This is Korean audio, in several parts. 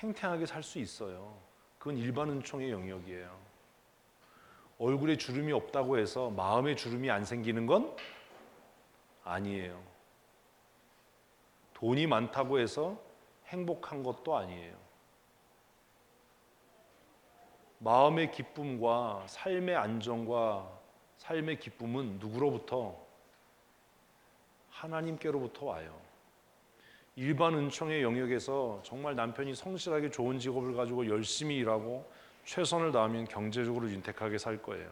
탱탱하게 살 수 있어요. 그건 일반 은총의 영역이에요. 얼굴에 주름이 없다고 해서 마음에 주름이 안 생기는 건 아니에요. 돈이 많다고 해서 행복한 것도 아니에요. 마음의 기쁨과 삶의 안정과 삶의 기쁨은 누구로부터? 하나님께로부터 와요. 일반 은총의 영역에서 정말 남편이 성실하게 좋은 직업을 가지고 열심히 일하고 최선을 다하면 경제적으로 윤택하게 살 거예요.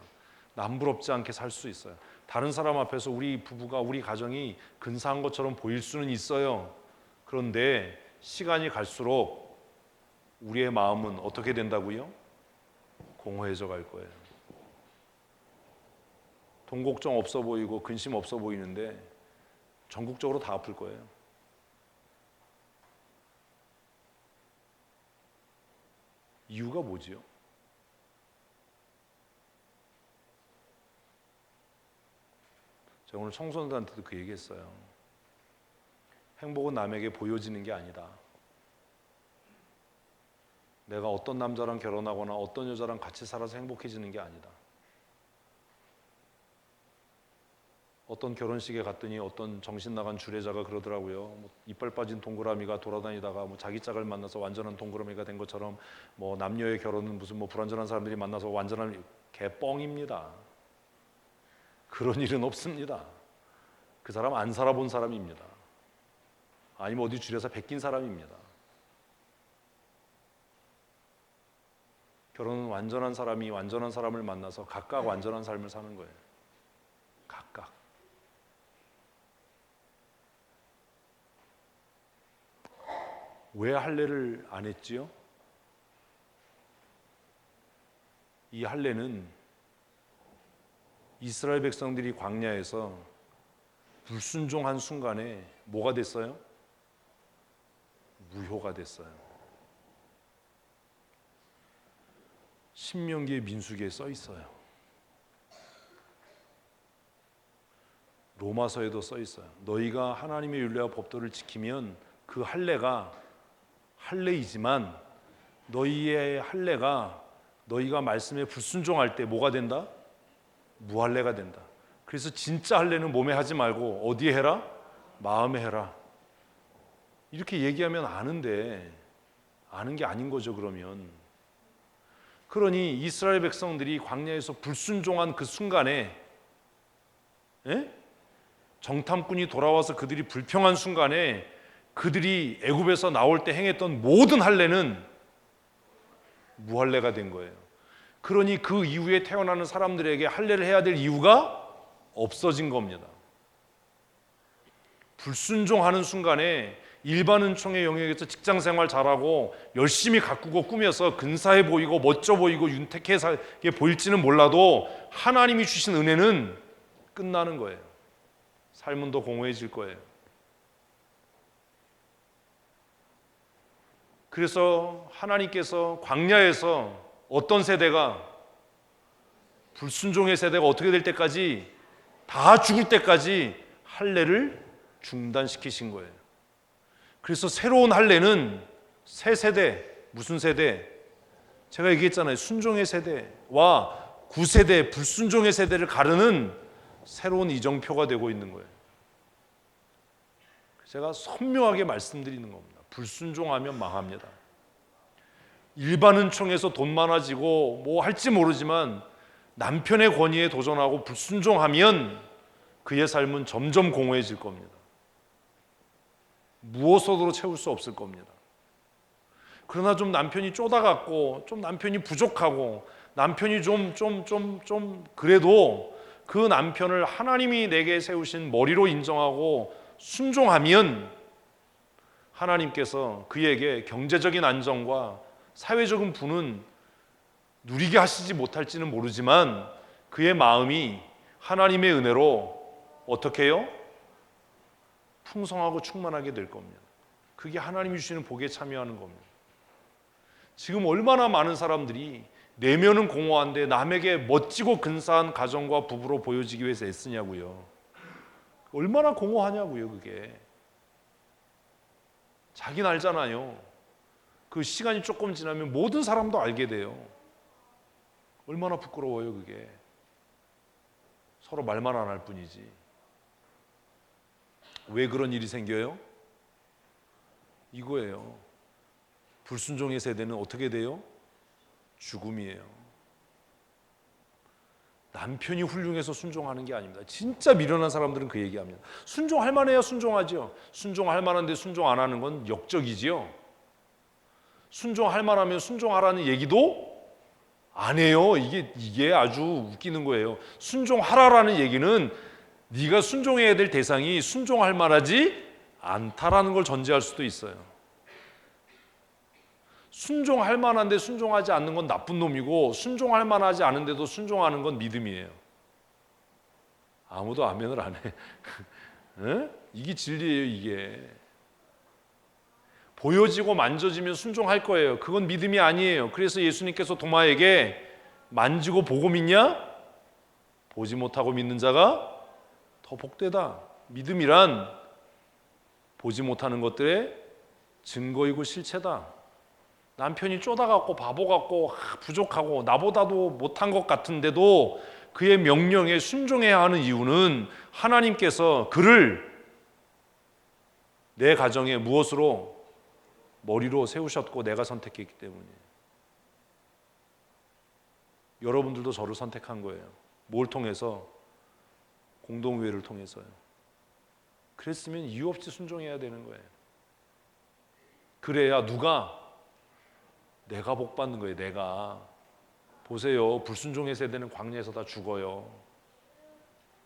남부럽지 않게 살 수 있어요. 다른 사람 앞에서 우리 부부가, 우리 가정이 근사한 것처럼 보일 수는 있어요. 그런데 시간이 갈수록 우리의 마음은 어떻게 된다고요? 공허해져 갈 거예요. 돈 걱정 없어 보이고 근심 없어 보이는데 전국적으로 다 아플 거예요. 이유가 뭐지요? 제가 오늘 청소년들한테도 그 얘기했어요. 행복은 남에게 보여지는 게 아니다. 내가 어떤 남자랑 결혼하거나 어떤 여자랑 같이 살아서 행복해지는 게 아니다. 어떤 결혼식에 갔더니 어떤 정신 나간 주례자가 그러더라고요. 이빨 빠진 동그라미가 돌아다니다가 자기 짝을 만나서 완전한 동그라미가 된 것처럼 남녀의 결혼은 무슨 불완전한 사람들이 만나서 완전한 개뻥입니다. 그런 일은 없습니다. 그 사람 안 살아본 사람입니다. 아니면 어디 줄여서 베낀 사람입니다. 결혼은 완전한 사람이 완전한 사람을 만나서 각각 완전한 삶을 사는 거예요. 각각. 왜 할례를 안 했지요? 이 할례는 이스라엘 백성들이 광야에서 불순종한 순간에 뭐가 됐어요? 무효가 됐어요. 신명기의 민수기에 써 있어요. 로마서에도 써 있어요. 너희가 하나님의 율례와 법도를 지키면 그 할례가 할례이지만 너희의 할례가 너희가 말씀에 불순종할 때 뭐가 된다? 무할례가 된다. 그래서 진짜 할례는 몸에 하지 말고 어디에 해라? 마음에 해라. 이렇게 얘기하면 아는데 아는 게 아닌 거죠. 그러니 이스라엘 백성들이 광야에서 불순종한 그 순간에 정탐꾼이 돌아와서 그들이 불평한 순간에 그들이 애굽에서 나올 때 행했던 모든 할례는 무할례가 된 거예요. 그러니 그 이후에 태어나는 사람들에게 할례를 해야 될 이유가 없어진 겁니다. 불순종하는 순간에 일반 은총의 영역에서 직장생활 잘하고 열심히 가꾸고 꾸며서 근사해 보이고 멋져 보이고 윤택하게 보일지는 몰라도 하나님이 주신 은혜는 끝나는 거예요. 삶은 더 공허해질 거예요. 그래서 하나님께서 광야에서 어떤 세대가 불순종의 세대가 어떻게 될 때까지 다 죽을 때까지 할례를 중단시키신 거예요. 그래서 새로운 할례는 새 세대, 무슨 세대? 제가 얘기했잖아요. 순종의 세대와 구세대, 불순종의 세대를 가르는 새로운 이정표가 되고 있는 거예요. 제가 선명하게 말씀드리는 겁니다. 불순종하면 망합니다. 일반 은총에서 돈 많아지고 뭐 할지 모르지만 남편의 권위에 도전하고 불순종하면 그의 삶은 점점 공허해질 겁니다. 무엇으로도 채울 수 없을 겁니다. 그러나 좀 남편이 쪼다갖고 좀 남편이 부족하고 남편이 좀 그래도 그 남편을 하나님이 내게 세우신 머리로 인정하고 순종하면 하나님께서 그에게 경제적인 안정과 사회적인 부는 누리게 하시지 못할지는 모르지만 그의 마음이 하나님의 은혜로 어떻게 해요? 풍성하고 충만하게 될 겁니다. 그게 하나님이 주시는 복에 참여하는 겁니다. 지금 얼마나 많은 사람들이 내면은 공허한데 남에게 멋지고 근사한 가정과 부부로 보여지기 위해서 애쓰냐고요. 얼마나 공허하냐고요. 그게 자기는 알잖아요. 그 시간이 조금 지나면 모든 사람도 알게 돼요. 얼마나 부끄러워요 그게. 서로 말만 안 할 뿐이지. 왜 그런 일이 생겨요? 이거예요. 불순종의 세대는 어떻게 돼요? 죽음이에요. 남편이 훌륭해서 순종하는 게 아닙니다. 진짜 미련한 사람들은 그 얘기합니다. 순종할 만해야 순종하죠. 순종할 만한데 순종 안 하는 건 역적이지요. 순종할 만하면 순종하라는 얘기도 안 해요. 이게 아주 웃기는 거예요. 순종하라라는 얘기는 네가 순종해야 될 대상이 순종할 만하지 않다라는 걸 전제할 수도 있어요. 순종할 만한데 순종하지 않는 건 나쁜 놈이고, 순종할 만하지 않은데도 순종하는 건 믿음이에요. 아무도 아멘을 안 해. 에? 이게 진리예요. 이게 보여지고 만져지면 순종할 거예요. 그건 믿음이 아니에요. 그래서 예수님께서 도마에게 만지고 보고 믿냐? 보지 못하고 믿는 자가 더 복되다. 믿음이란 보지 못하는 것들의 증거이고 실체다. 남편이 쪼다갖고 바보 같고 부족하고 나보다도 못한 것 같은데도 그의 명령에 순종해야 하는 이유는 하나님께서 그를 내 가정에 무엇으로? 머리로 세우셨고 내가 선택했기 때문이에요. 여러분들도 저를 선택한 거예요. 뭘 통해서? 공동회를 통해서요. 그랬으면 이유 없이 순종해야 되는 거예요. 그래야 누가? 내가 복 받는 거예요. 내가. 보세요. 불순종의 세대는 광야에서 다 죽어요.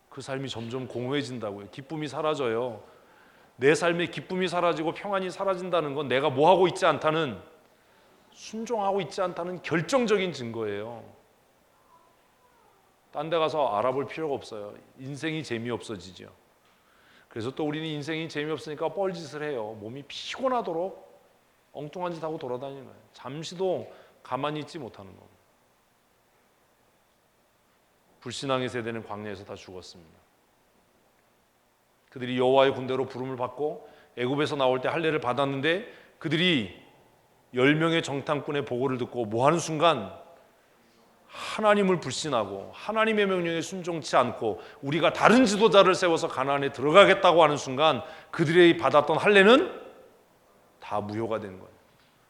그 삶이 점점 공허해진다고요. 기쁨이 사라져요. 내 삶의 기쁨이 사라지고 평안이 사라진다는 건 내가 뭐 하고 있지 않다는, 순종하고 있지 않다는 결정적인 증거예요. 딴 데 가서 알아볼 필요가 없어요. 인생이 재미없어지죠. 그래서 또 우리는 인생이 재미없으니까 뻘짓을 해요. 몸이 피곤하도록 엉뚱한 짓 하고 돌아다니는 거예요. 잠시도 가만히 있지 못하는 겁니다. 불신앙의 세대는 광야에서 다 죽었습니다. 그들이 여호와의 군대로 부름을 받고 애굽에서 나올 때 할례를 받았는데, 그들이 10명의 정탐꾼의 보고를 듣고 뭐 하는 순간 하나님을 불신하고 하나님의 명령에 순종치 않고 우리가 다른 지도자를 세워서 가나안에 들어가겠다고 하는 순간 그들이 받았던 할례는 다 무효가 되는 거예요.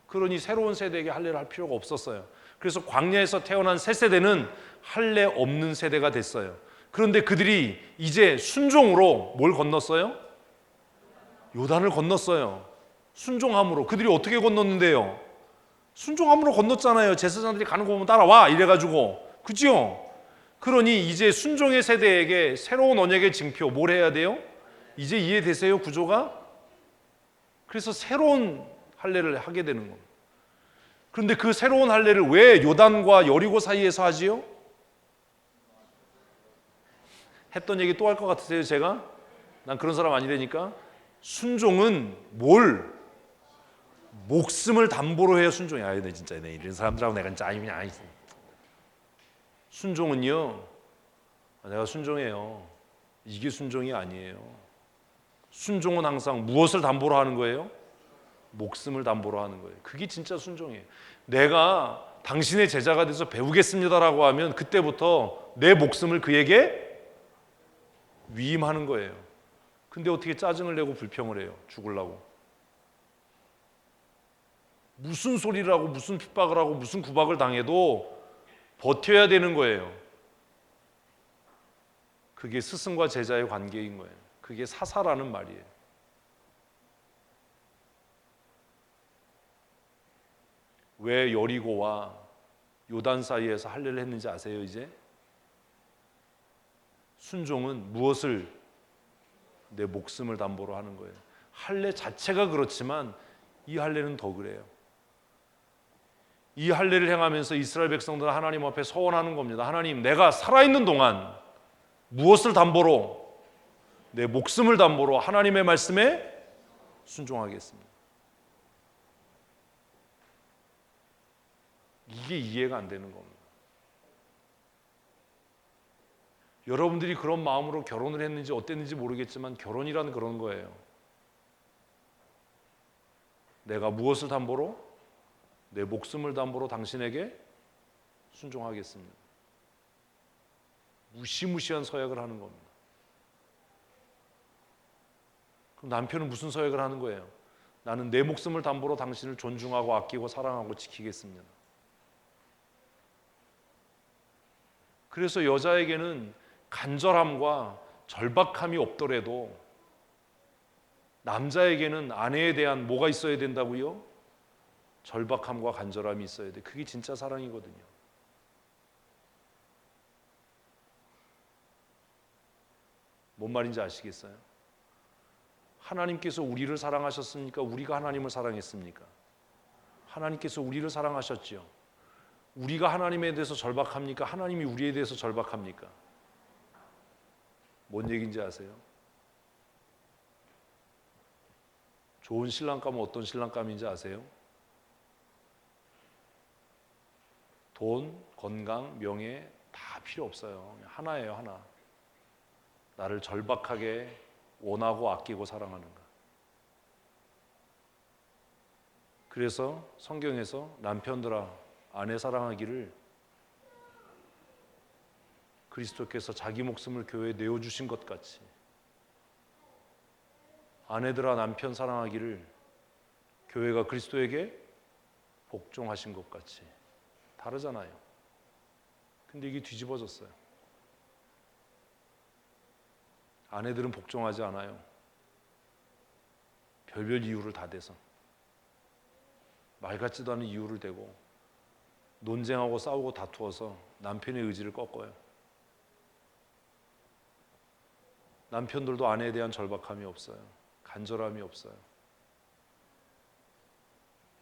그러니 새로운 세대에게 할례를 할 필요가 없었어요. 그래서 광야에서 태어난 새 세대는 할례 없는 세대가 됐어요. 그런데 그들이 이제 순종으로 뭘 건넜어요? 요단을 건넜어요. 순종함으로. 그들이 어떻게 건넜는데요? 순종함으로 건넜잖아요. 제사장들이 가는 거 보면 따라와 이래가지고. 그죠? 그러니 이제 순종의 세대에게 새로운 언약의 징표 뭘 해야 돼요? 이제 이해되세요? 구조가? 그래서 새로운 할례를 하게 되는 겁니다. 그런데 그 새로운 할례를 왜 요단과 여리고 사이에서 하지요? 했던 얘기 또 할 것 같으세요? 제가? 난 그런 사람 아니라니까. 순종은 뭘? 목숨을 담보로 해야 순종이. 네, 진짜 네, 이런 사람들하고 내가 진짜 그냥 순종은요, 내가 순종해요. 이게 순종이 아니에요. 순종은 항상 무엇을 담보로 하는 거예요? 목숨을 담보로 하는 거예요. 그게 진짜 순종이에요. 내가 당신의 제자가 돼서 배우겠습니다라고 하면 그때부터 내 목숨을 그에게 위임하는 거예요. 근데 어떻게 짜증을 내고 불평을 해요? 죽으려고. 무슨 소리를 하고 무슨 핍박을 하고 무슨 구박을 당해도 버텨야 되는 거예요. 그게 스승과 제자의 관계인 거예요. 그게 사사라는 말이에요. 왜 여리고와 요단 사이에서 할례를 했는지 아세요? 이제 순종은 무엇을? 내 목숨을 담보로 하는 거예요. 할례 자체가 그렇지만 이 할례는 더 그래요. 이 할례를 행하면서 이스라엘 백성들은 하나님 앞에 서원하는 겁니다. 하나님, 내가 살아있는 동안 무엇을 담보로? 내 목숨을 담보로 하나님의 말씀에 순종하겠습니다. 이게 이해가 안 되는 겁니다. 여러분들이 그런 마음으로 결혼을 했는지 어땠는지 모르겠지만 결혼이란 그런 거예요. 내가 무엇을 담보로? 내 목숨을 담보로 당신에게 순종하겠습니다. 무시무시한 서약을 하는 겁니다. 그럼 남편은 무슨 서약을 하는 거예요? 나는 내 목숨을 담보로 당신을 존중하고 아끼고 사랑하고 지키겠습니다. 그래서 여자에게는 간절함과 절박함이 없더라도 남자에게는 아내에 대한 뭐가 있어야 된다고요? 절박함과 간절함이 있어야 돼. 그게 진짜 사랑이거든요. 뭔 말인지 아시겠어요? 하나님께서 우리를 사랑하셨습니까? 우리가 하나님을 사랑했습니까? 하나님께서 우리를 사랑하셨지요. 우리가 하나님에 대해서 절박합니까? 하나님이 우리에 대해서 절박합니까? 뭔 얘기인지 아세요? 좋은 신랑감은 어떤 신랑감인지 아세요? 돈, 건강, 명예 다 필요 없어요. 하나예요, 하나. 나를 절박하게 원하고 아끼고 사랑하는 것. 그래서 성경에서 남편들아 아내 사랑하기를 그리스도께서 자기 목숨을 교회에 내어주신 것 같이 아내들아 남편 사랑하기를 교회가 그리스도에게 복종하신 것 같이. 다르잖아요. 근데 이게 뒤집어졌어요. 아내들은 복종하지 않아요. 별별 이유를 다 대서 말 같지도 않은 이유를 대고 논쟁하고 싸우고 다투어서 남편의 의지를 꺾어요. 남편들도 아내에 대한 절박함이 없어요. 간절함이 없어요.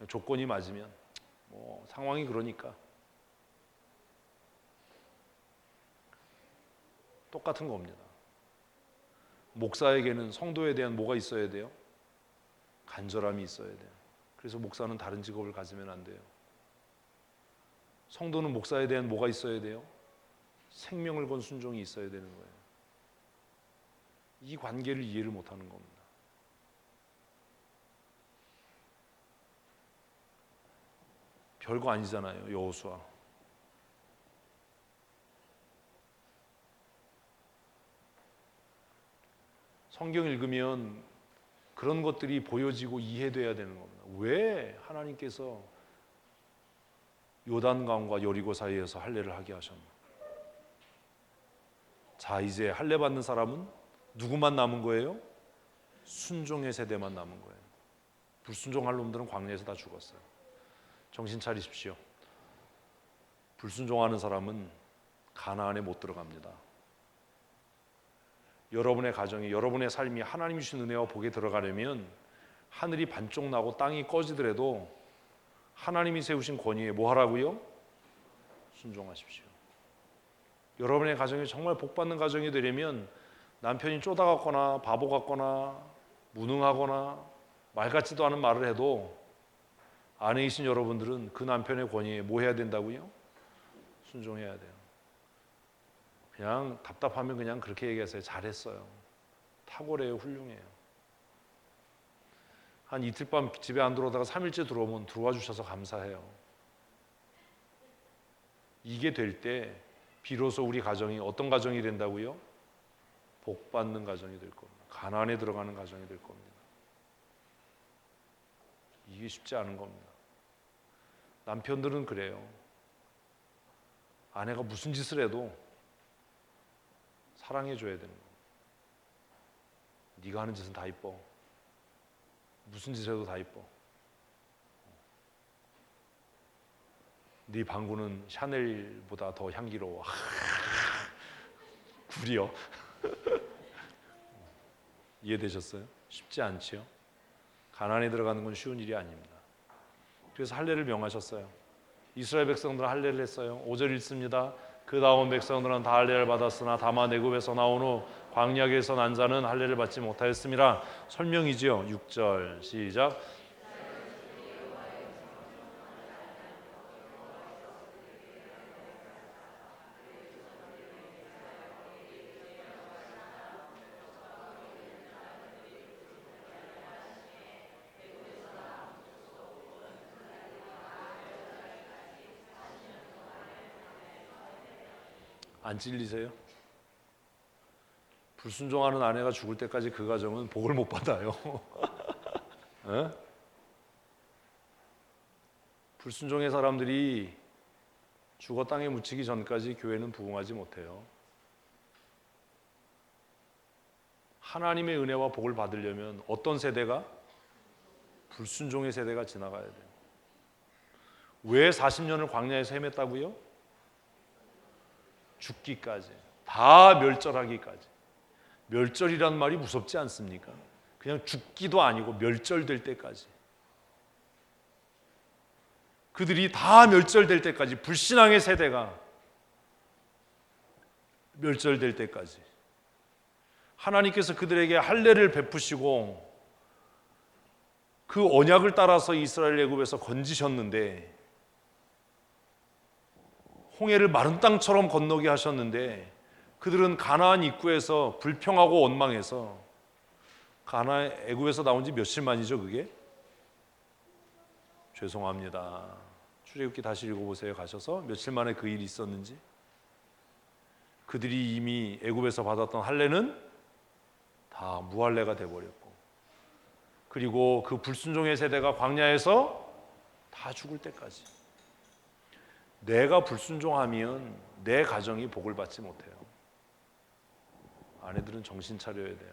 조건이 맞으면 뭐 상황이 그러니까 똑같은 겁니다. 목사에게는 성도에 대한 뭐가 있어야 돼요? 간절함이 있어야 돼요. 그래서 목사는 다른 직업을 가지면 안 돼요. 성도는 목사에 대한 뭐가 있어야 돼요? 생명을 건 순종이 있어야 되는 거예요. 이 관계를 이해를 못하는 겁니다. 별거 아니잖아요. 여호수아. 성경 읽으면 그런 것들이 보여지고 이해돼야 되는 겁니다. 왜 하나님께서 요단강과 여리고 사이에서 할례를 하게 하셨나? 자, 이제 할례 받는 사람은 누구만 남은 거예요? 순종의 세대만 남은 거예요. 불순종할 놈들은 광야에서 다 죽었어요. 정신 차리십시오. 불순종하는 사람은 가나안에 못 들어갑니다. 여러분의 가정이, 여러분의 삶이 하나님 주신 은혜와 복에 들어가려면 하늘이 반쪽 나고 땅이 꺼지더라도 하나님이 세우신 권위에 뭐 하라고요? 순종하십시오. 여러분의 가정이 정말 복받는 가정이 되려면 남편이 쪼다 같거나 바보 같거나 무능하거나 말 같지도 않은 말을 해도 아내이신 여러분들은 그 남편의 권위에 뭐 해야 된다고요? 순종해야 돼요. 그냥 답답하면 그냥 그렇게 얘기하세요. 잘했어요. 탁월해요. 훌륭해요. 한 이틀 밤 집에 안 들어오다가 3일째 들어오면 들어와 주셔서 감사해요. 이게 될 때 비로소 우리 가정이 어떤 가정이 된다고요? 복받는 가정이 될 겁니다. 가난에 들어가는 가정이 될 겁니다. 이게 쉽지 않은 겁니다. 남편들은 그래요. 아내가 무슨 짓을 해도 사랑해줘야 되는 거예요. 네가 하는 짓은 다 이뻐. 무슨 짓을 해도 다 이뻐. 네 방구는 샤넬보다 더 향기로워. 구려. 이해되셨어요? 쉽지 않지요? 가난에 들어가는 건 쉬운 일이 아닙니다. 그래서 할례를 명하셨어요. 이스라엘 백성들은 할례를 했어요. 5절 읽습니다. 그 다음 백성들은 다 할례를 받았으나 다만 애굽에서 나온 후 광야에서 난 자는 할례를 받지 못하였습니다. 설명이지요. 6절 시작. 안 찔리세요? 불순종하는 아내가 죽을 때까지 그 가정은 복을 못 받아요. 에? 불순종의 사람들이 죽어 땅에 묻히기 전까지 교회는 부흥하지 못해요. 하나님의 은혜와 복을 받으려면 어떤 세대가? 불순종의 세대가 지나가야 돼요. 왜 40년을 광야에서 헤맸다고요? 죽기까지, 다 멸절하기까지. 멸절이란 말이 무섭지 않습니까? 그냥 죽기도 아니고 멸절될 때까지. 그들이 다 멸절될 때까지, 불신앙의 세대가 멸절될 때까지 하나님께서 그들에게 할례를 베푸시고 그 언약을 따라서 이스라엘 애굽에서 건지셨는데, 홍해를 마른 땅처럼 건너게 하셨는데, 그들은 가나안 입구에서 불평하고 원망해서, 가나안 애굽에서 나온 지 며칠 만이죠 그게? 죄송합니다. 출애굽기 다시 읽어보세요. 가셔서 며칠 만에 그 일이 있었는지. 그들이 이미 애굽에서 받았던 할례는 다 무할례가 돼버렸고, 그리고 그 불순종의 세대가 광야에서 다 죽을 때까지. 내가 불순종하면 내 가정이 복을 받지 못해요. 아내들은 정신 차려야 돼요.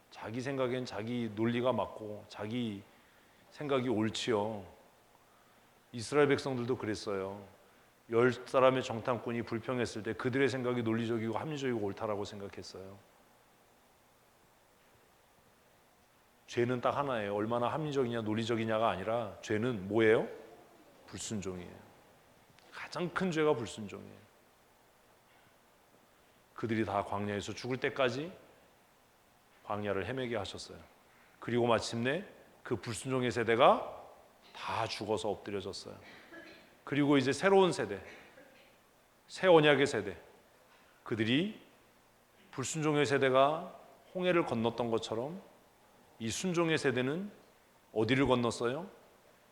자기 생각엔 자기 논리가 맞고 자기 생각이 옳지요. 이스라엘 백성들도 그랬어요. 10사람의 정탐꾼이 불평했을 때 그들의 생각이 논리적이고 합리적이고 옳다라고 생각했어요. 죄는 딱 하나예요. 얼마나 합리적이냐 논리적이냐가 아니라 죄는 뭐예요? 불순종이에요. 가장 큰 죄가 불순종이에요. 그들이 다 광야에서 죽을 때까지 광야를 헤매게 하셨어요. 그리고 마침내 그 불순종의 세대가 다 죽어서 엎드려졌어요. 그리고 이제 새로운 세대, 새 언약의 세대, 그들이 불순종의 세대가 홍해를 건넜던 것처럼 이 순종의 세대는 어디를 건넜어요?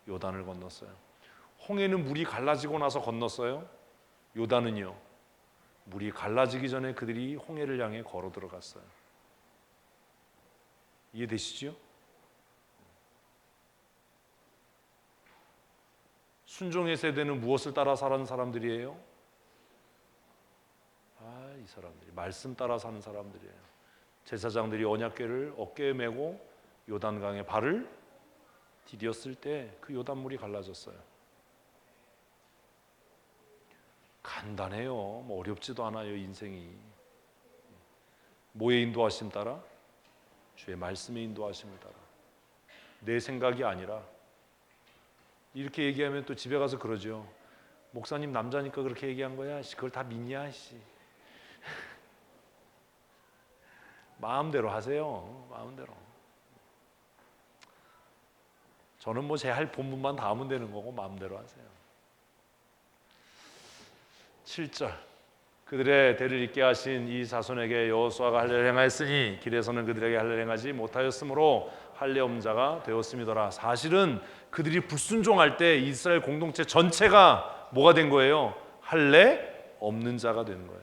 요단을 건넜어요. 홍해는 물이 갈라지고 나서 건넜어요. 요단은요, 물이 갈라지기 전에 그들이 홍해를 향해 걸어 들어갔어요. 이해되시죠? 순종의 세대는 무엇을 따라 사는 사람들이에요? 이 사람들이 말씀 따라 사는 사람들이에요. 제사장들이 언약궤를 어깨에 메고 요단강에 발을 디뎠을 때 그 요단물이 갈라졌어요. 간단해요. 뭐 어렵지도 않아요. 인생이 뭐의 인도하심 따라? 주의 말씀의 인도하심을 따라. 내 생각이 아니라. 이렇게 얘기하면 또 집에 가서 그러죠. 목사님 남자니까 그렇게 얘기한 거야? 그걸 다 믿냐? 마음대로 하세요. 마음대로. 저는 뭐 제 할 본분만 다 하면 되는 거고 마음대로 하세요. 7절, 그들의 대를 잇게 하신 이 자손에게 여호수아가 할례를 행하였으니 길에서는 그들에게 할례를 행하지 못하였으므로 할례 없는 자가 되었음이더라. 사실은 그들이 불순종할 때 이스라엘 공동체 전체가 뭐가 된 거예요? 할례 없는 자가 된 거예요.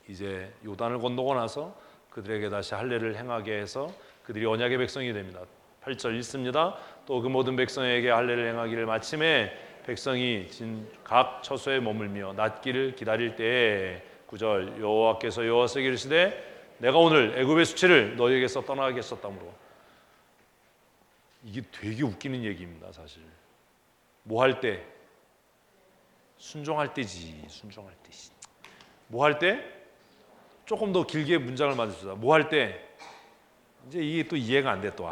이제 요단을 건너고 나서 그들에게 다시 할례를 행하게 해서 그들이 언약의 백성이 됩니다. 8절 읽습니다. 또 그 모든 백성에게 할례를 행하기를 마침에 백성이 각 처소에 머물며 낫기를 기다릴 때에 9절, 여호와께서 여호와에게 이르시되 내가 오늘 애굽의 수치를 너희에게서 떠나게 했었다므로. 이게 되게 웃기는 얘기입니다. 사실 뭐 할 때? 순종할 때지. 순종할 때지. 뭐 할 때? 조금 더 길게 문장을 만듭시다. 뭐 할 때? 이제 이게 또 이해가 안 돼. 또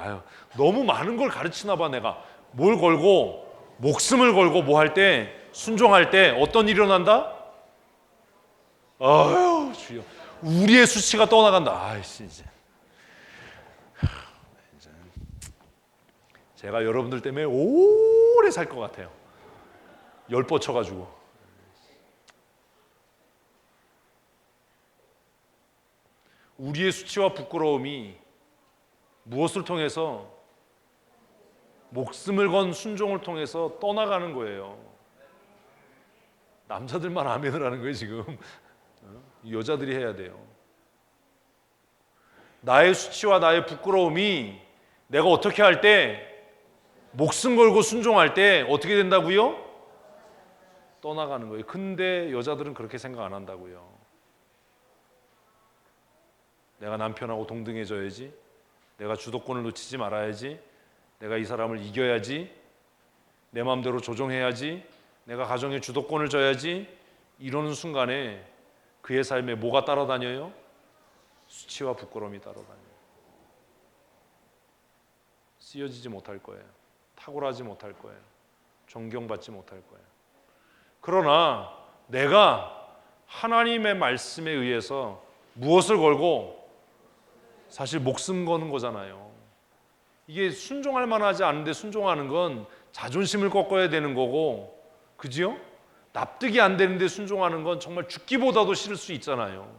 너무 많은 걸 가르치나 봐. 내가 뭘 걸고, 목숨을 걸고 뭐 할 때? 순종할 때 어떤 일이 일어난다? 아유 주여, 우리의 수치가 떠나간다. 아이씨, 이제 제가 여러분들 때문에 오래 살 것 같아요. 열 뻗쳐가지고. 우리의 수치와 부끄러움이 무엇을 통해서? 목숨을 건 순종을 통해서 떠나가는 거예요. 남자들만 아멘을 하는 거예요 지금. 여자들이 해야 돼요. 나의 수치와 나의 부끄러움이 내가 어떻게 할 때, 목숨 걸고 순종할 때 어떻게 된다고요? 떠나가는 거예요. 근데 여자들은 그렇게 생각 안 한다고요. 내가 남편하고 동등해져야지, 내가 주도권을 놓치지 말아야지, 내가 이 사람을 이겨야지, 내 마음대로 조종해야지, 내가 가정의 주도권을 져야지, 이러는 순간에 그의 삶에 뭐가 따라다녀요? 수치와 부끄러움이 따라다녀요. 쓰여지지 못할 거예요. 탁월하지 못할 거예요. 존경받지 못할 거예요. 그러나 내가 하나님의 말씀에 의해서 무엇을 걸고, 사실 목숨 거는 거잖아요. 이게 순종할 만하지 않은데 순종하는 건 자존심을 꺾어야 되는 거고, 그지요? 납득이 안 되는데 순종하는 건 정말 죽기보다도 싫을 수 있잖아요.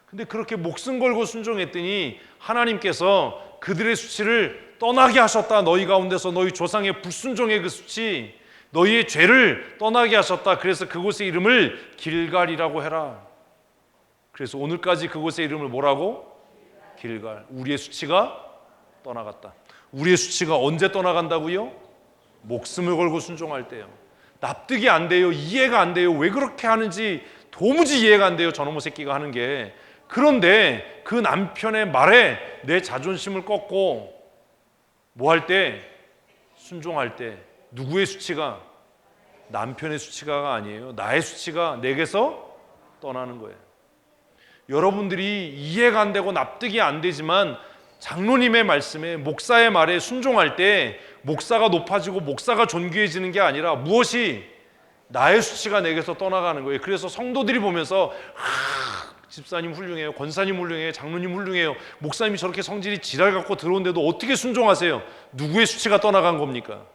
근데 그렇게 목숨 걸고 순종했더니 하나님께서 그들의 수치를 떠나게 하셨다. 너희 가운데서 너희 조상의 불순종의 그 수치, 너희의 죄를 떠나게 하셨다. 그래서 그곳의 이름을 길갈이라고 해라. 그래서 오늘까지 그곳의 이름을 뭐라고? 길갈. 우리의 수치가 떠나갔다. 우리의 수치가 언제 떠나간다고요? 목숨을 걸고 순종할 때요. 납득이 안 돼요. 이해가 안 돼요. 왜 그렇게 하는지 도무지 이해가 안 돼요. 저놈의 새끼가 하는 게. 그런데 그 남편의 말에 내 자존심을 꺾고 뭐 할 때? 순종할 때 누구의 수치가? 남편의 수치가 아니에요. 나의 수치가 내게서 떠나는 거예요. 여러분들이 이해가 안 되고 납득이 안 되지만 장로님의 말씀에, 목사의 말에 순종할 때 목사가 높아지고 목사가 존귀해지는 게 아니라 무엇이? 나의 수치가 내게서 떠나가는 거예요. 그래서 성도들이 보면서 집사님 훌륭해요, 권사님 훌륭해요, 장로님 훌륭해요, 목사님이 저렇게 성질이 지랄 갖고 들어온데도 어떻게 순종하세요? 누구의 수치가 떠나간 겁니까?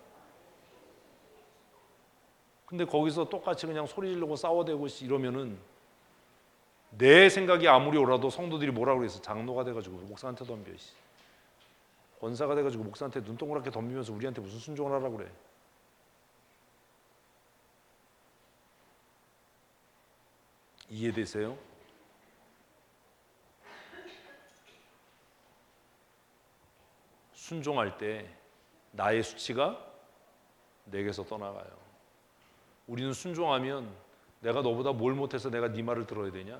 근데 거기서 똑같이 그냥 소리 지르고 싸워대고 이러면은 내 생각이 아무리 옳아도 성도들이 뭐라고 그랬어? 장로가 돼가지고 목사한테 덤벼, 권사가 돼가지고 목사한테 눈 동그랗게 덤비면서 우리한테 무슨 순종을 하라고 그래? 이해되세요? 순종할 때 나의 수치가 내게서 떠나가요. 우리는 순종하면 내가 너보다 뭘 못해서 내가 네 말을 들어야 되냐?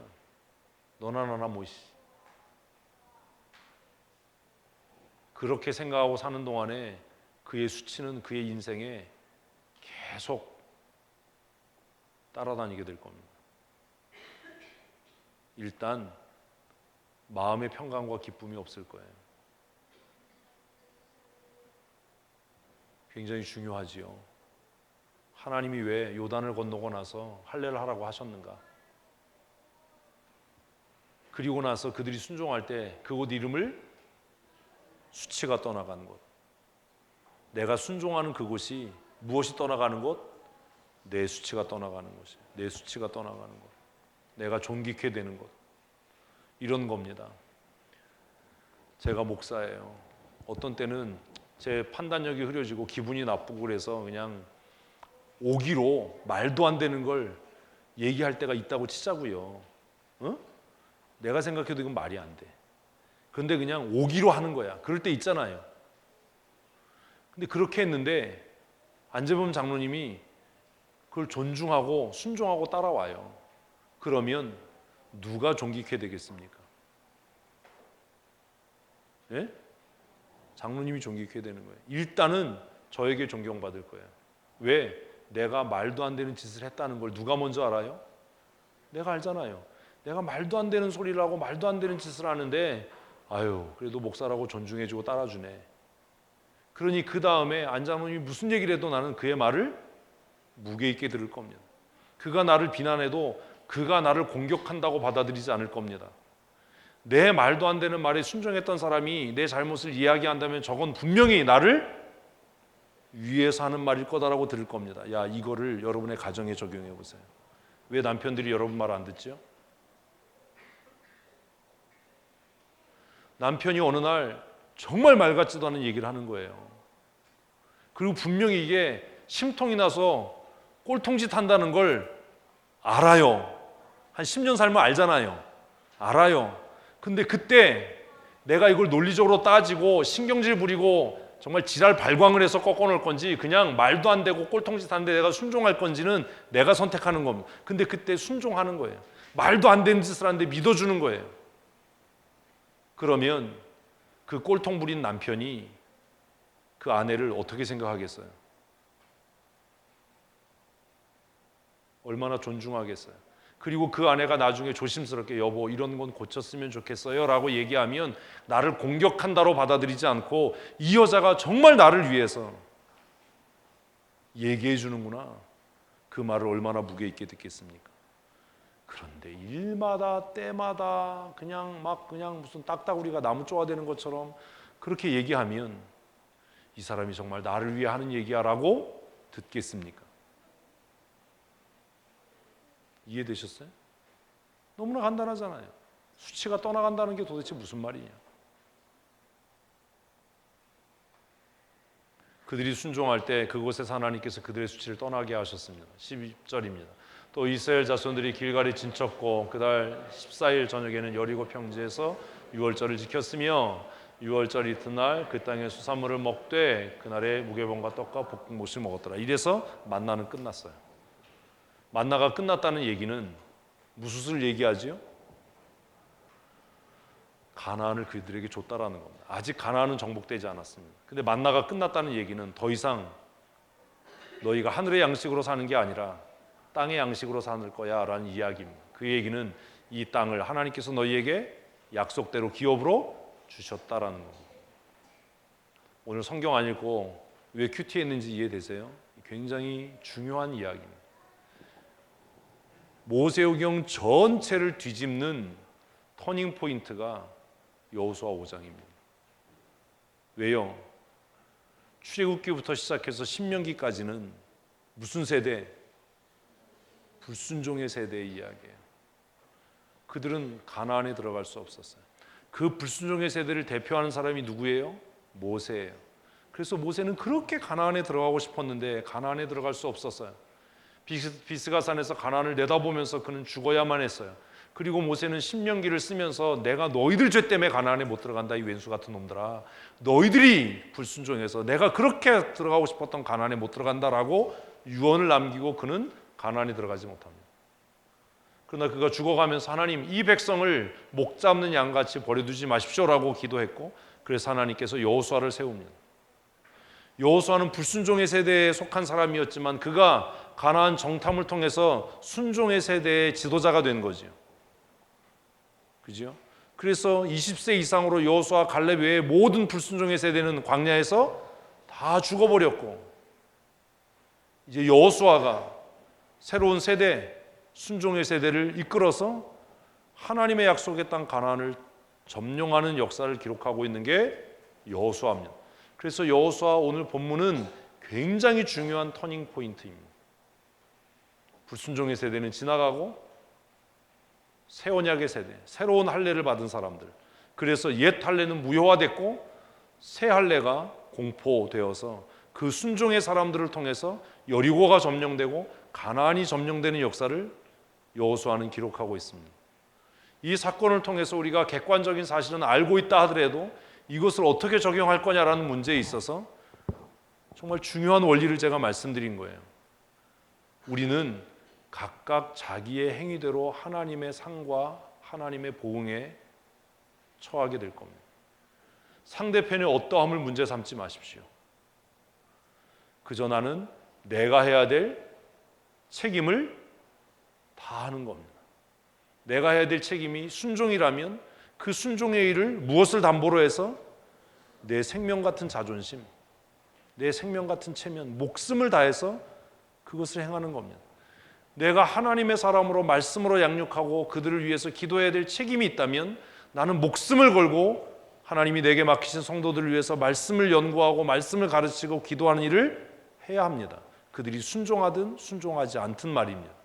너나 나나 뭐시. 그렇게 생각하고 사는 동안에 그의 수치는 그의 인생에 계속 따라다니게 될 겁니다. 일단 마음의 평강과 기쁨이 없을 거예요. 굉장히 중요하지요. 하나님이 왜 요단을 건너고 나서 할례를 하라고 하셨는가? 그리고 나서 그들이 순종할 때 그곳 이름을 수치가 떠나가는 곳. 내가 순종하는 그곳이 무엇이 떠나가는 곳? 내 수치가 떠나가는 곳이에요. 내 수치가 떠나가는 곳. 내가 존귀케 되는 곳. 이런 겁니다. 제가 목사예요. 어떤 때는 제 판단력이 흐려지고 기분이 나쁘고 그래서 그냥 오기로 말도 안 되는 걸 얘기할 때가 있다고 치자고요. 내가 생각해도 이건 말이 안 돼. 그런데 그냥 오기로 하는 거야. 그럴 때 있잖아요. 근데 그렇게 했는데 안재범 장로님이 그걸 존중하고 순종하고 따라와요. 그러면 누가 존귀케 되겠습니까? 예? 장로님이 존귀케 되는 거예요. 일단은 저에게 존경받을 거예요. 왜? 내가 말도 안 되는 짓을 했다는 걸 누가 먼저 알아요? 내가 알잖아요. 내가 말도 안 되는 소리를 하고 말도 안 되는 짓을 하는데 그래도 목사라고 존중해주고 따라주네. 그러니 그 다음에 안 장로님이 무슨 얘기를 해도 나는 그의 말을 무게 있게 들을 겁니다. 그가 나를 비난해도 그가 나를 공격한다고 받아들이지 않을 겁니다. 내 말도 안 되는 말에 순종했던 사람이 내 잘못을 이야기한다면 저건 분명히 나를 위해서 하는 말일 거다라고 들을 겁니다. 야, 이거를 여러분의 가정에 적용해 보세요. 왜 남편들이 여러분 말 안 듣죠? 남편이 어느 날 정말 말 같지도 않은 얘기를 하는 거예요. 그리고 분명히 이게 심통이 나서 꼴통짓 한다는 걸 알아요. 한 10년 살면 알잖아요. 알아요. 근데 그때 내가 이걸 논리적으로 따지고 신경질 부리고 정말 지랄 발광을 해서 꺾어놓을 건지, 그냥 말도 안 되고 꼴통짓 하는데 내가 순종할 건지는 내가 선택하는 겁니다. 근데 그때 순종하는 거예요. 말도 안 되는 짓을 하는데 믿어주는 거예요. 그러면 그 꼴통 부린 남편이 그 아내를 어떻게 생각하겠어요? 얼마나 존중하겠어요? 그리고 그 아내가 나중에 조심스럽게 여보 이런 건 고쳤으면 좋겠어요 라고 얘기하면 나를 공격한다로 받아들이지 않고 이 여자가 정말 나를 위해서 얘기해 주는구나, 그 말을 얼마나 무게 있게 듣겠습니까? 그런데 일마다 때마다 그냥 무슨 딱따구리가 나무 쪼아대는 것처럼 그렇게 얘기하면 이 사람이 정말 나를 위해 하는 얘기야 라고 듣겠습니까? 이해되셨어요? 너무나 간단하잖아요. 수치가 떠나간다는 게 도대체 무슨 말이냐? 그들이 순종할 때 그곳에서 하나님께서 그들의 수치를 떠나게 하셨습니다. 12절입니다. 또 이스라엘 자손들이 길갈에 진쳤고 그달 14일 저녁에는 여리고 평지에서 유월절을 지켰으며 유월절 이튿날 그 땅의 수산물을 먹되 그날에 무교병과 떡과 볶은 것을 먹었더라. 이래서 만나는 끝났어요. 만나가 끝났다는 얘기는 무엇을 얘기하지요? 가나안을 그들에게 줬다라는 겁니다. 아직 가나안은 정복되지 않았습니다. 근데 만나가 끝났다는 얘기는 더 이상 너희가 하늘의 양식으로 사는 게 아니라 땅의 양식으로 사는 거야 라는 이야기입니다. 그 얘기는 이 땅을 하나님께서 너희에게 약속대로 기업으로 주셨다라는 겁니다. 오늘 성경 안 읽고 왜 큐티했는지 이해되세요? 굉장히 중요한 이야기입니다. 모세오경 전체를 뒤집는 터닝 포인트가 여호수아 5장입니다. 왜요? 출애굽기부터 시작해서 신명기까지는 무슨 세대? 불순종의 세대의 이야기예요. 그들은 가나안에 들어갈 수 없었어요. 그 불순종의 세대를 대표하는 사람이 누구예요? 모세예요. 그래서 모세는 그렇게 가나안에 들어가고 싶었는데 가나안에 들어갈 수 없었어요. 비스가산에서 가나안을 내다보면서 그는 죽어야만 했어요. 그리고 모세는 신명기를 쓰면서 내가 너희들 죄 때문에 가나안에 못 들어간다, 이 왼수 같은 놈들아. 너희들이 불순종해서 내가 그렇게 들어가고 싶었던 가나안에 못 들어간다라고 유언을 남기고 그는 가나안에 들어가지 못합니다. 그러나 그가 죽어가면서 하나님 이 백성을 목 잡는 양같이 버려두지 마십시오라고 기도했고, 그래서 하나님께서 여호수아를 세웁니다. 여호수아는 불순종의 세대에 속한 사람이었지만 그가 가나안 정탐을 통해서 순종의 세대의 지도자가 된 거죠. 그죠? 그래서 20세 이상으로 여호수아 갈렙 외의 모든 불순종의 세대는 광야에서 다 죽어버렸고, 이제 여호수아가 새로운 세대, 순종의 세대를 이끌어서 하나님의 약속의 땅 가나안을 점령하는 역사를 기록하고 있는 게 여호수아입니다. 그래서 여호수아 오늘 본문은 굉장히 중요한 터닝 포인트입니다. 불순종의 세대는 지나가고 새 언약의 세대, 새로운 할례를 받은 사람들, 그래서 옛 할례는 무효화됐고 새 할례가 공포되어서 그 순종의 사람들을 통해서 여리고가 점령되고 가나안이 점령되는 역사를 여호수아는 기록하고 있습니다. 이 사건을 통해서 우리가 객관적인 사실은 알고 있다 하더라도 이것을 어떻게 적용할 거냐라는 문제에 있어서 정말 중요한 원리를 제가 말씀드린 거예요. 우리는 각각 자기의 행위대로 하나님의 상과 하나님의 보응에 처하게 될 겁니다. 상대편의 어떠함을 문제 삼지 마십시오. 그저 나는 내가 해야 될 책임을 다 하는 겁니다. 내가 해야 될 책임이 순종이라면 그 순종의 일을 무엇을 담보로 해서 내 생명 같은 자존심, 내 생명 같은 체면, 목숨을 다해서 그것을 행하는 겁니다. 내가 하나님의 사람으로 말씀으로 양육하고 그들을 위해서 기도해야 될 책임이 있다면 나는 목숨을 걸고 하나님이 내게 맡기신 성도들을 위해서 말씀을 연구하고 말씀을 가르치고 기도하는 일을 해야 합니다. 그들이 순종하든 순종하지 않든 말입니다.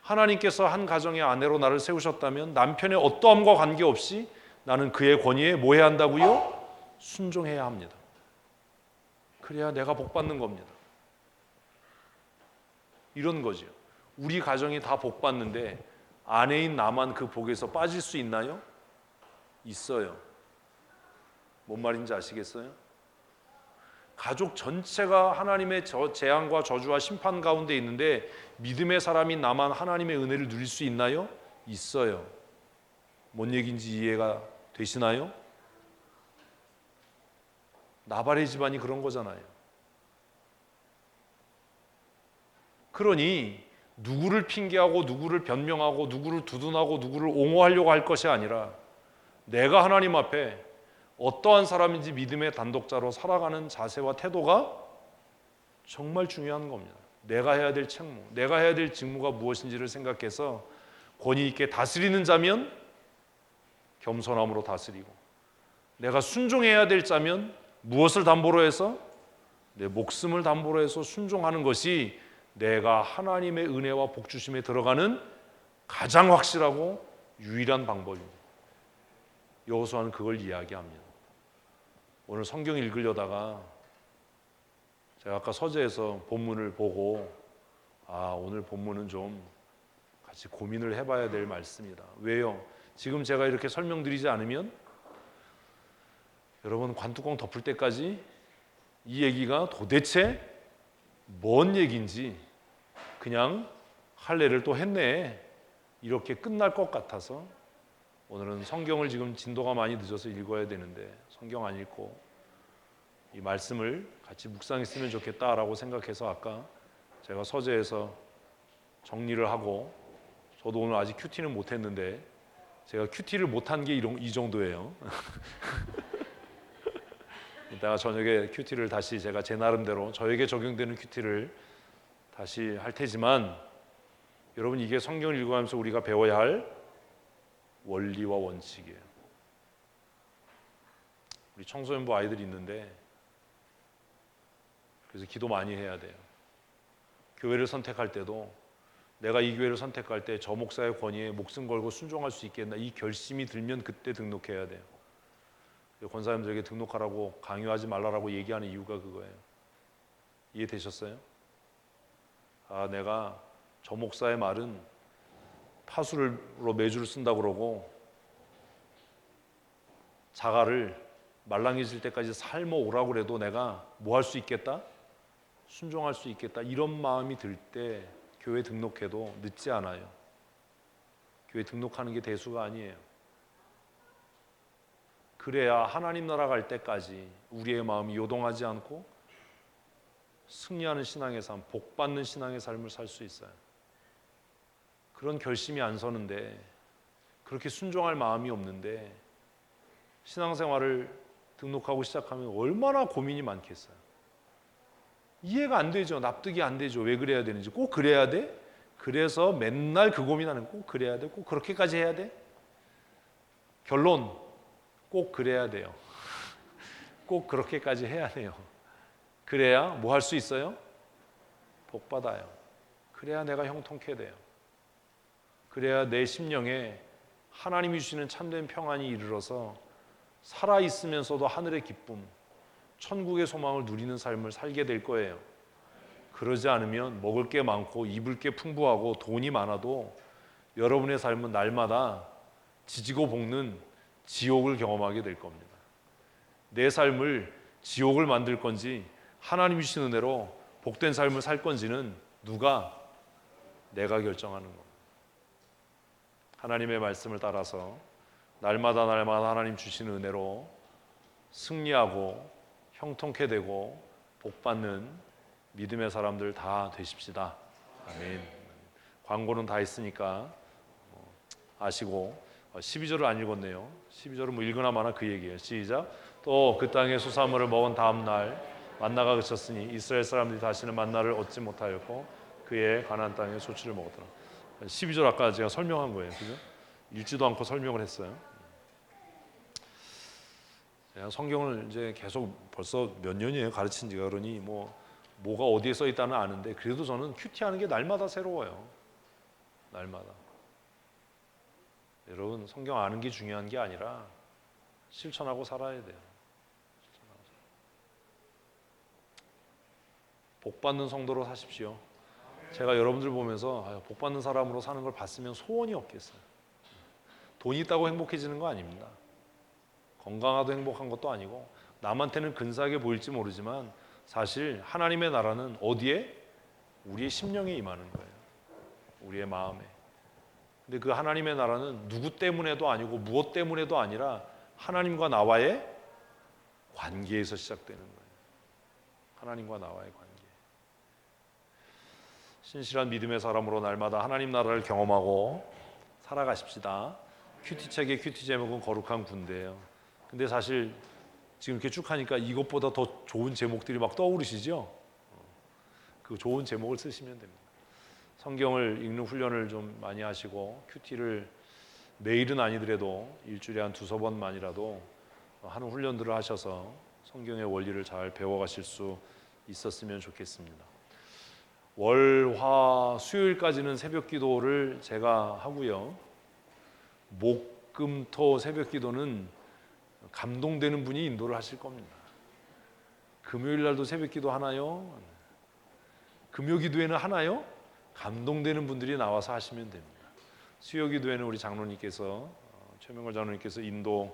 하나님께서 한 가정의 아내로 나를 세우셨다면 남편의 어떠함과 관계없이 나는 그의 권위에 뭐 해야 한다고요? 순종해야 합니다. 그래야 내가 복 받는 겁니다. 이런 거죠. 우리 가정이 다 복 받는데 아내인 나만 그 복에서 빠질 수 있나요? 있어요. 뭔 말인지 아시겠어요? 가족 전체가 하나님의 재앙과 저주와 심판 가운데 있는데 믿음의 사람인 나만 하나님의 은혜를 누릴 수 있나요? 있어요. 뭔 얘기인지 이해가 되시나요? 나발의 집안이 그런 거잖아요. 그러니 누구를 핑계하고 누구를 변명하고 누구를 두둔하고 누구를 옹호하려고 할 것이 아니라 내가 하나님 앞에 어떠한 사람인지 믿음의 단독자로 살아가는 자세와 태도가 정말 중요한 겁니다. 내가 해야 될 책무, 내가 해야 될 직무가 무엇인지를 생각해서 권위 있게 다스리는 자면 겸손함으로 다스리고, 내가 순종해야 될 자면 무엇을 담보로 해서? 내 목숨을 담보로 해서 순종하는 것이 내가 하나님의 은혜와 복주심에 들어가는 가장 확실하고 유일한 방법입니다. 여호수아는 그걸 이야기합니다. 오늘 성경 읽으려다가 제가 아까 서재에서 본문을 보고 오늘 본문은 좀 같이 고민을 해봐야 될 말씀이다. 왜요? 지금 제가 이렇게 설명드리지 않으면 여러분 관뚜껑 덮을 때까지 이 얘기가 도대체 뭔 얘기인지 그냥 할례를 또 했네 이렇게 끝날 것 같아서 오늘은 성경을 지금 진도가 많이 늦어서 읽어야 되는데 성경 안 읽고 이 말씀을 같이 묵상했으면 좋겠다라고 생각해서 아까 제가 서재에서 정리를 하고, 저도 오늘 아직 큐티는 못했는데 제가 큐티를 못한 게 이 정도예요. 이따가 저녁에 큐티를 다시 제가 제 나름대로 저에게 적용되는 큐티를 다시 할 테지만, 여러분 이게 성경을 읽어가면서 우리가 배워야 할 원리와 원칙이에요. 우리 청소년부 아이들이 있는데 그래서 기도 많이 해야 돼요. 교회를 선택할 때도 내가 이 교회를 선택할 때 저 목사의 권위에 목숨 걸고 순종할 수 있겠나, 이 결심이 들면 그때 등록해야 돼요. 권사님들에게 등록하라고 강요하지 말라고 얘기하는 이유가 그거예요. 이해되셨어요? 내가 저 목사의 말은 파수로 매주를 쓴다 그러고 자갈을 말랑해질 때까지 삶아 오라고 그래도 내가 뭐 할 수 있겠다? 순종할 수 있겠다. 이런 마음이 들 때 교회 등록해도 늦지 않아요. 교회 등록하는 게 대수가 아니에요. 그래야 하나님 나라 갈 때까지 우리의 마음이 요동하지 않고 승리하는 신앙의 삶, 복받는 신앙의 삶을 살 수 있어요. 그런 결심이 안 서는데, 그렇게 순종할 마음이 없는데 신앙생활을 등록하고 시작하면 얼마나 고민이 많겠어요. 이해가 안 되죠. 납득이 안 되죠. 왜 그래야 되는지. 꼭 그래야 돼? 그래서 맨날 그 고민하는, 꼭 그래야 돼? 꼭 그렇게까지 해야 돼? 결론, 꼭 그래야 돼요. 꼭 그렇게까지 해야 돼요. 그래야 뭐 할 수 있어요? 복 받아요. 그래야 내가 형통케 돼요. 그래야 내 심령에 하나님이 주시는 참된 평안이 이르러서 살아있으면서도 하늘의 기쁨, 천국의 소망을 누리는 삶을 살게 될 거예요. 그러지 않으면 먹을 게 많고 입을 게 풍부하고 돈이 많아도 여러분의 삶은 날마다 지지고 볶는 지옥을 경험하게 될 겁니다. 내 삶을 지옥을 만들 건지 하나님이 주신 은혜로 복된 삶을 살 건지는 내가 결정하는 겁니다. 하나님의 말씀을 따라서 날마다 하나님 주시는 은혜로 승리하고 형통케 되고 복받는 믿음의 사람들 다 되십시다. 아멘. 광고는 다 했으니까 아시고 12절을 안 읽었네요. 12절은 뭐 읽으나 마나 그 얘기예요. 시작. 또 그 땅의 수산물을 먹은 다음 날 만나가 그쳤으니 이스라엘 사람들이 다시는 만나를 얻지 못하였고 그의 가나안 땅의 소출을 먹었더라. 12절 아까 제가 설명한 거예요. 그죠? 읽지도 않고 설명을 했어요. 제가 성경을 이제 계속 벌써 몇 년이에요 가르친 지가. 그러니 뭐가 어디에 써 있다는 아는데 그래도 저는 큐티하는 게 날마다 새로워요. 날마다. 여러분 성경 아는 게 중요한 게 아니라 실천하고 살아야 돼요. 복 받는 성도로 사십시오. 제가 여러분들 보면서 복 받는 사람으로 사는 걸 봤으면 소원이 없겠어요. 돈이 있다고 행복해지는 거 아닙니다. 건강하도 행복한 것도 아니고, 남한테는 근사하게 보일지 모르지만 사실 하나님의 나라는 어디에? 우리의 심령에 임하는 거예요. 우리의 마음에. 근데 그 하나님의 나라는 누구 때문에도 아니고 무엇 때문에도 아니라 하나님과 나와의 관계에서 시작되는 거예요. 하나님과 나와의 관계. 신실한 믿음의 사람으로 날마다 하나님 나라를 경험하고 살아가십시다. 큐티책의 큐티 제목은 거룩한 군대예요. 근데 사실 지금 이렇게 쭉 하니까 이것보다 더 좋은 제목들이 막 떠오르시죠? 그 좋은 제목을 쓰시면 됩니다. 성경을 읽는 훈련을 좀 많이 하시고, 큐티를 매일은 아니더라도 일주일에 한 2~3번만이라도 하는 훈련들을 하셔서 성경의 원리를 잘 배워가실 수 있었으면 좋겠습니다. 월, 화, 수요일까지는 새벽 기도를 제가 하고요. 목, 금, 토 새벽 기도는 감동되는 분이 인도를 하실 겁니다. 금요일 날도 새벽 기도 하나요? 금요 기도회는 하나요? 감동되는 분들이 나와서 하시면 됩니다. 수요 기도회는 우리 장로님께서, 최명걸 장로님께서 인도해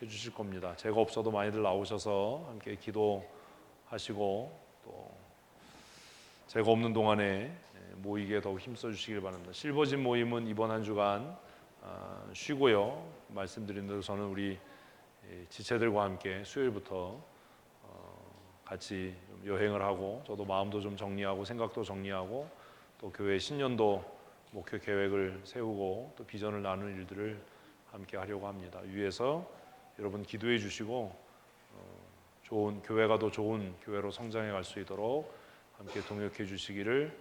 주실 겁니다. 제가 없어도 많이들 나오셔서 함께 기도하시고, 또 제가 없는 동안에 모이게 더욱 힘써 주시길 바랍니다. 실버진 모임은 이번 한 주간 쉬고요. 말씀드린 대로 저는 우리 지체들과 함께 수요일부터 같이 여행을 하고, 저도 마음도 좀 정리하고 생각도 정리하고, 또 교회 신년도 목표 계획을 세우고 또 비전을 나누는 일들을 함께 하려고 합니다. 위에서 여러분 기도해 주시고 좋은 교회가 더 좋은 교회로 성장해 갈 수 있도록 함께 동역해 주시기를